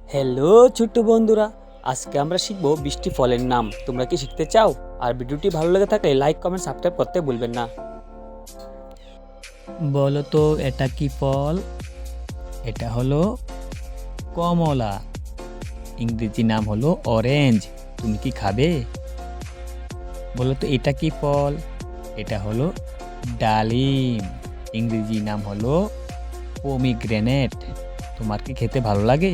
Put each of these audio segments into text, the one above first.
Hello ছোট্ট বন্ধুরা, আজকে আমরা শিখবো 20টি ফলের নাম। তোমরা কি শিখতে চাও? আর ভিডিওটি ভালো লেগে থাকলে লাইক কমেন্ট সাবস্ক্রাইব করতে ভুলবেন না। বলো তো এটা কি ফল? এটা হলো কমলা। ইংরেজি নাম হলো অরেঞ্জ। তুমি কি খাবে? বলো তো এটা কি ফল? এটা হলো ডালিম। ইংরেজি নাম হলো পমিগ্রেনেট। তোমার কি খেতে ভালো লাগে?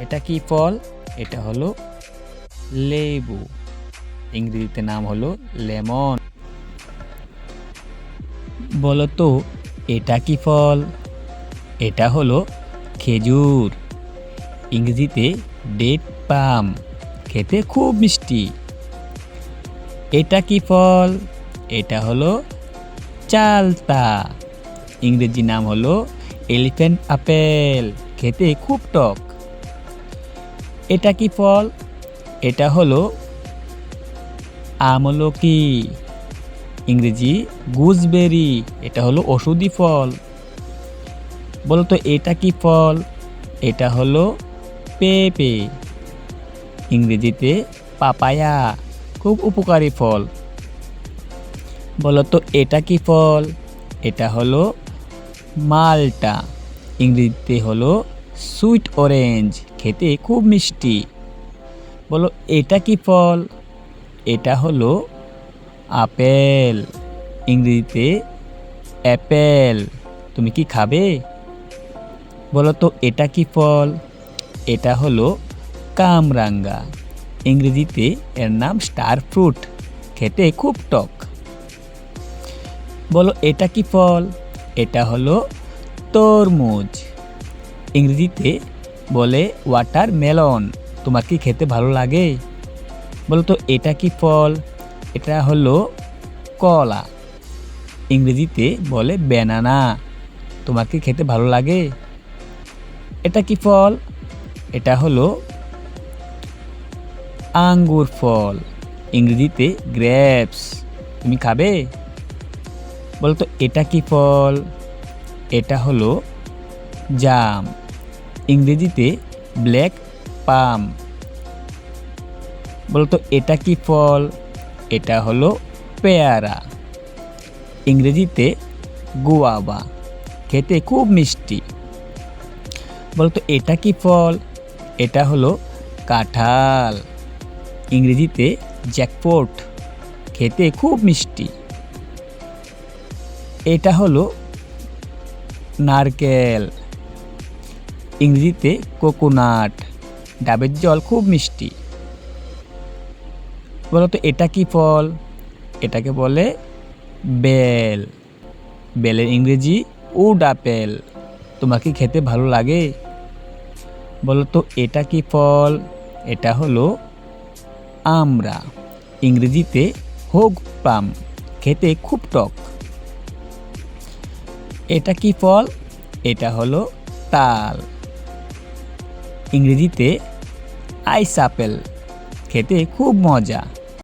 এটা কি ফল? এটা হলো লেবু। ইংরেজিতে নাম হলো লেমন। বলো তো এটা কি ফল? এটা হলো খেজুর। ইংরেজিতে ডেট পাম। খেতে খুব মিষ্টি। এটা কি ফল? এটা হলো চালতা। ইংরেজি নাম হলো এলিফ্যান্ট আপেল। খেতে খুব টক। এটা কি ফল? এটা হলো আমলকি। ইংরেজি গুজবেরি। এটা হলো ওষুধি ফল। বলো তো এটা কি ফল? এটা হলো পেঁপে। ইংরেজিতে পাপায়া। খুব উপকারী ফল। বলো তো এটা কি ফল? এটা হলো মালটা। ইংরেজিতে হলো সুইট অরেঞ্জ। খেতে খুব মিষ্টি। বলো এটা কি ফল? এটা হলো আপেল। ইংরেজিতে অ্যাপেল। তুমি কি খাবে? বলো তো এটা কি ফল? এটা হলো কামরাঙ্গা। ইংরেজিতে এর নাম স্টার ফ্রুট। খেতে খুব টক। বলো এটা কি ফল? এটা হলো তরমুজ। ইংরেজিতে বলে ওয়াটারমেলন। তোমার কি খেতে ভালো লাগে? বলো তো এটা কি ফল? এটা হলো কলা। ইংরেজিতে বলে ব্যানানা। তোমার কি খেতে ভালো লাগে? এটা কি ফল? এটা হলো আঙ্গুর ফল। ইংরেজিতে গ্রেপস। তুমি খাবে? বলো তো এটা কি ফল? এটা হলো জাম। ইংরেজিতে ব্ল্যাক পাম। বলো তো এটা কি ফল? এটা হলো পেয়ারা। ইংরেজিতে গুয়াভা। খেতে খুব মিষ্টি। বলো তো এটা কি ফল? এটা হলো কাঁঠাল। ইংরেজিতে জ্যাকফ্রুট। খেতে খুব মিষ্টি। এটা হলো নারকেল। ইংরেজিতে কোকোনাট। ডাবের জল খুব মিষ্টি। বলো তো এটা কি ফল? এটাকে বলে বেল। বেলের ইংরেজি উড আপেল। তোমার কি খেতে ভালো লাগে? বলো তো এটা কি ফল? এটা হলো আমড়া। ইংরেজিতে হোগ প্লাম। খেতে খুব টক। এটা কি ফল? এটা হলো তাল। ইংরেজিতে আইস আপেল। খেতে খুব মজা।